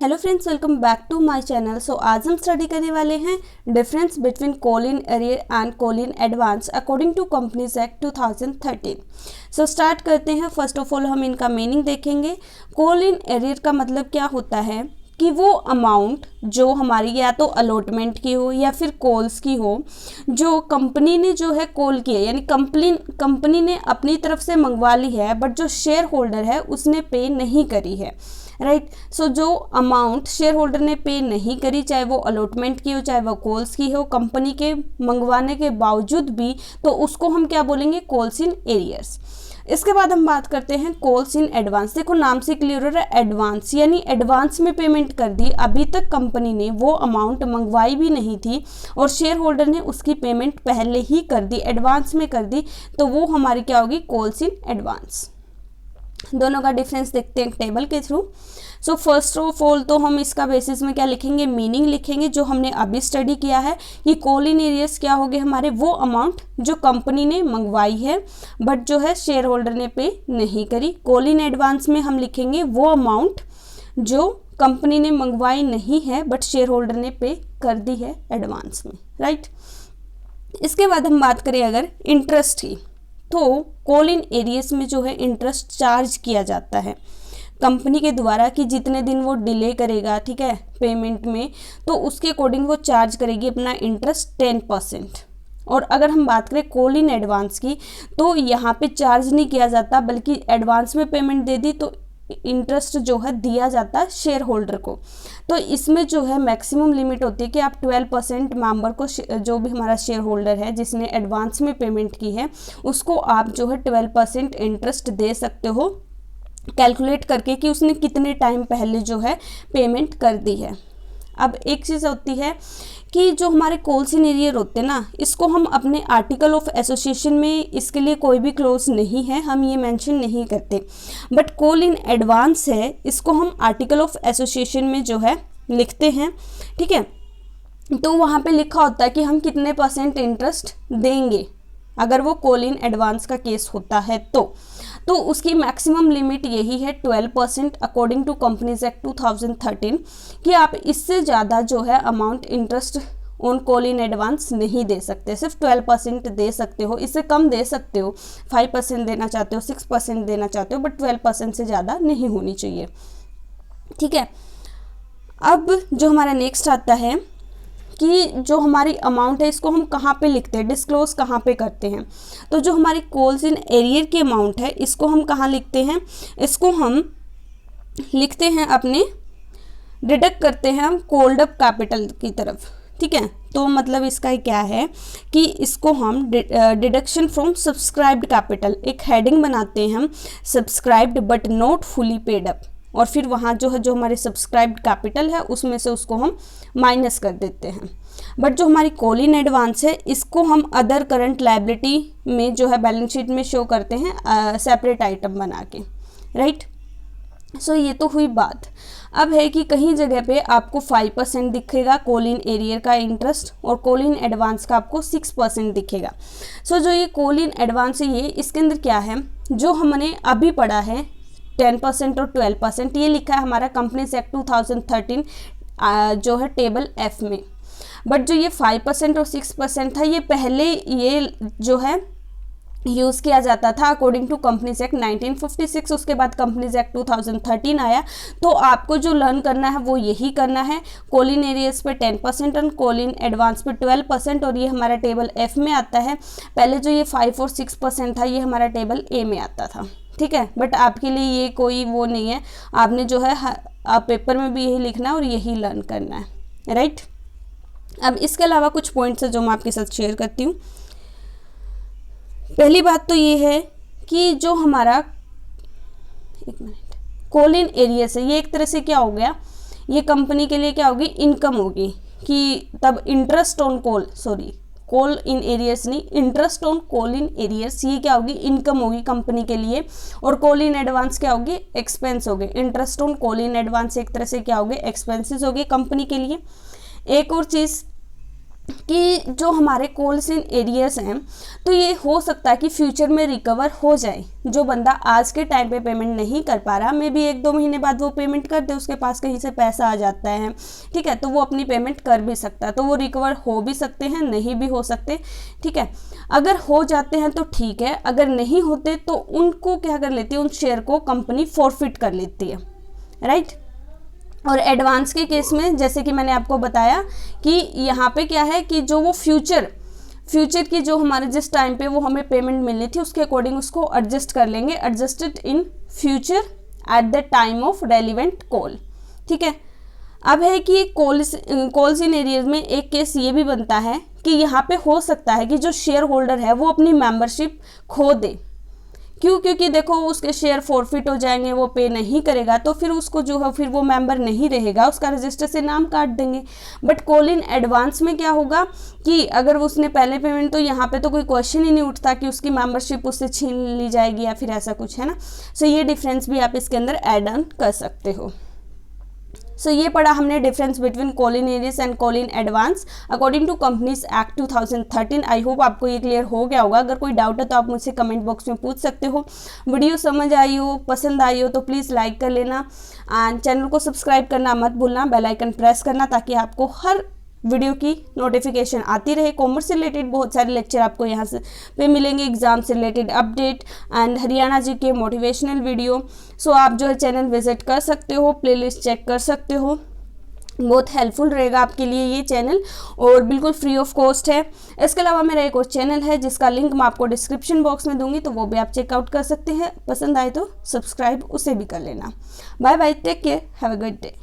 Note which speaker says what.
Speaker 1: Hello friends, welcome back to my channel. So आज हम study करने वाले हैं difference between call in arrear and call in advance according to companies act 2013। So start करते हैं। First of all हम इनका मीनिंग देखेंगे। कोल इन एरियर का मतलब क्या होता है कि वो अमाउंट जो हमारी या तो अलॉटमेंट की हो या फिर कोल्स की हो, जो कंपनी ने जो है कोल की है, यानी कंपनी ने अपनी तरफ से मंगवा ली है बट जो शेयर होल्डर है उसने पे नहीं करी है। राइट। सो जो अमाउंट शेयर होल्डर ने पे नहीं करी, चाहे वो अलॉटमेंट की हो चाहे वो कोल्स की हो, कंपनी के मंगवाने के बावजूद भी, तो उसको हम क्या बोलेंगे? Calls in arrears. इसके बाद हम बात करते हैं कोल्स इन एडवांस। देखो नाम से क्लियर हो रहा है, एडवांस यानी एडवांस में पेमेंट कर दी। अभी तक कंपनी ने वो अमाउंट मंगवाई भी नहीं थी और शेयर होल्डर ने उसकी पेमेंट पहले ही कर दी, एडवांस में कर दी, तो वो हमारी क्या होगी? Calls in advance. दोनों का डिफरेंस देखते हैं टेबल के through. So first of all तो हम इसका बेसिस में क्या लिखेंगे? मीनिंग लिखेंगे, जो हमने अभी स्टडी किया है कि कोल इन एरियर्स क्या हो गए हमारे? वो अमाउंट जो कंपनी ने मंगवाई है बट जो है शेयर होल्डर ने पे नहीं करी। कोल इन एडवांस में हम लिखेंगे वो अमाउंट जो कंपनी ने मंगवाई नहीं है बट शेयर होल्डर ने पे कर दी है एडवांस में। राइट। इसके बाद हम बात करें अगर इंटरेस्ट की, तो कोल इन एरियर्स में जो है इंटरेस्ट चार्ज किया जाता है कंपनी के द्वारा कि जितने दिन वो डिले करेगा, ठीक है, पेमेंट में, तो उसके अकॉर्डिंग वो चार्ज करेगी अपना इंटरेस्ट 10%। और अगर हम बात करें कोल इन एडवांस की, तो यहाँ पे चार्ज नहीं किया जाता बल्कि एडवांस में पेमेंट दे दी तो इंटरेस्ट जो है दिया जाता है शेयर होल्डर को। तो इसमें जो है मैक्सिमम लिमिट होती है कि आप 12% मेंबर को, जो भी हमारा शेयर होल्डर है जिसने एडवांस में पेमेंट की है, उसको आप जो है 12% इंटरेस्ट दे सकते हो, कैलकुलेट करके कि उसने कितने टाइम पहले जो है पेमेंट कर दी है। अब एक चीज़ होती है कि जो हमारे कोल्स इन एरियर होते हैं ना, इसको हम अपने आर्टिकल ऑफ एसोसिएशन में, इसके लिए कोई भी क्लोज नहीं है, हम ये मेंशन नहीं करते, बट कोल इन एडवांस है, इसको हम आर्टिकल ऑफ एसोसिएशन में जो है लिखते हैं। ठीक है, तो वहाँ पे लिखा होता है कि हम कितने % इंटरेस्ट देंगे अगर वो कोल इन एडवांस का केस होता है तो उसकी मैक्सिमम लिमिट यही है 12% अकॉर्डिंग टू कंपनीज एक्ट 2013, कि आप इससे ज़्यादा जो है amount interest on call in advance नहीं दे सकते, सिर्फ 12% दे सकते हो। इससे कम दे सकते हो, 5% देना चाहते हो, 6% देना चाहते हो, बट 12% से ज़्यादा नहीं होनी चाहिए। ठीक है, अब जो हमारा नेक्स्ट आता है कि जो हमारी अमाउंट है इसको हम कहाँ पे लिखते हैं, डिस्क्लोज कहाँ पे करते हैं? तो जो हमारी कोल्स इन एरियर की अमाउंट है इसको हम कहाँ लिखते हैं? इसको हम लिखते हैं अपने, डिडक्ट करते हैं हम कोल्ड अप कैपिटल की तरफ। ठीक है, तो मतलब इसका क्या है कि इसको हम डिडक्शन फ्रॉम सब्सक्राइब्ड कैपिटल, एक हेडिंग बनाते हैं हम, subscribed but not fully paid up, और फिर वहाँ जो है जो हमारे सब्सक्राइब्ड कैपिटल है उसमें से उसको हम माइनस कर देते हैं। बट जो हमारी कोल इन एडवांस है इसको हम अदर करंट लायबिलिटी में जो है बैलेंस शीट में शो करते हैं सेपरेट आइटम बना के। राइट। सो ये तो हुई बात। अब है कि कहीं जगह पे आपको 5% दिखेगा कोल इन एरियर का इंटरेस्ट और कोल इन एडवांस का आपको 6% दिखेगा। सो जो ये कोल इन एडवांस है, ये इसके अंदर क्या है जो हमने अभी पढ़ा है 10% और 12%, ये लिखा है हमारा कंपनीज एक्ट 2013 जो है टेबल F में। बट जो ये 5% और 6% था, ये पहले ये जो है यूज़ किया जाता था अकॉर्डिंग टू कंपनीज एक्ट 1956। उसके बाद कंपनीज एक्ट 2013 आया, तो आपको जो लर्न करना है वो यही करना है। कोल इन एरियर्स पे 10% और कोल इन एडवांस पे 12%, और ये हमारा टेबल F में आता है। पहले जो ये 5 और 6% था ये हमारा टेबल A में आता था। ठीक है, बट आपके लिए ये कोई वो नहीं है, आपने जो है आप पेपर में भी यही लिखना है और यही लर्न करना है। राइट। अब इसके अलावा कुछ पॉइंट्स है जो मैं आपके साथ शेयर करती हूँ। पहली बात तो ये है कि जो हमारा, एक मिनट, कोल इन एरियर्स है, ये एक तरह से क्या हो गया, ये कंपनी के लिए क्या होगी? इनकम होगी, कि तब interest on call in arrears नहीं, interest on call in arrears, ये क्या होगी? इनकम होगी कंपनी के लिए। और कोल इन एडवांस क्या होगी? एक्सपेंस होगी। Interest on call in advance एक तरह से क्या होगी? एक्सपेंसेस होगी कंपनी के लिए। एक और चीज़ कि जो हमारे कोल सीन एरियाज हैं तो ये हो सकता है कि फ्यूचर में रिकवर हो जाए। जो बंदा आज के टाइम पे पेमेंट नहीं कर पा रहा, मे बी 1-2 महीने बाद वो पेमेंट कर दे, उसके पास कहीं से पैसा आ जाता है, ठीक है, तो वो अपनी पेमेंट कर भी सकता है, तो वो रिकवर हो भी सकते हैं, नहीं भी हो सकते, ठीक है। अगर हो जाते हैं तो ठीक है, अगर नहीं होते तो उनको क्या कर लेती है, उन शेयर को कंपनी फॉरफिट कर लेती है, राइट। और एडवांस के केस में जैसे कि मैंने आपको बताया कि यहाँ पे क्या है कि जो वो फ्यूचर की जो हमारे जिस टाइम पे वो हमें पेमेंट मिलनी थी उसके अकॉर्डिंग उसको एडजस्ट कर लेंगे, adjusted in future at the time of relevant call, ठीक है। अब है कि कॉल्स इन एरियाज में एक केस ये भी बनता है कि यहाँ पे हो सकता है कि जो शेयर होल्डर है वो अपनी मेंबरशिप खो दे। क्यों? क्योंकि देखो उसके शेयर फॉरफिट हो जाएंगे, वो पे नहीं करेगा तो फिर उसको जो है फिर वो मेंबर नहीं रहेगा, उसका रजिस्टर से नाम काट देंगे। बट कॉल इन एडवांस में क्या होगा कि अगर उसने पहले पेमेंट, तो यहाँ पे तो कोई क्वेश्चन ही नहीं उठता कि उसकी मेंबरशिप उससे छीन ली जाएगी या फिर ऐसा कुछ, है ना। सो ये डिफरेंस भी आप इसके अंदर ऐड ऑन कर सकते हो। सो ये पढ़ा हमने difference between call in arrears and call in advance according to companies act 2013। I hope आपको ये क्लियर हो गया होगा। अगर कोई डाउट है तो आप मुझसे कमेंट बॉक्स में पूछ सकते हो। वीडियो समझ आई हो, पसंद आई हो तो प्लीज़ लाइक कर लेना एंड चैनल को सब्सक्राइब करना मत भूलना, बेल आइकन प्रेस करना ताकि आपको हर वीडियो की नोटिफिकेशन आती रहे। कॉमर्स से रिलेटेड बहुत सारे लेक्चर आपको यहाँ से पे मिलेंगे, एग्जाम से रिलेटेड अपडेट एंड हरियाणा जी के मोटिवेशनल वीडियो। सो आप जो है चैनल विजिट कर सकते हो, प्लेलिस्ट चेक कर सकते हो, बहुत हेल्पफुल रहेगा आपके लिए ये चैनल और बिल्कुल फ्री ऑफ कॉस्ट है। इसके अलावा मेरा एक और चैनल है जिसका लिंक मैं आपको डिस्क्रिप्शन बॉक्स में दूंगी, तो वो भी आप चेकआउट कर सकते हैं। पसंद आए तो सब्सक्राइब उसे भी कर लेना। Bye bye, take care, have a good day.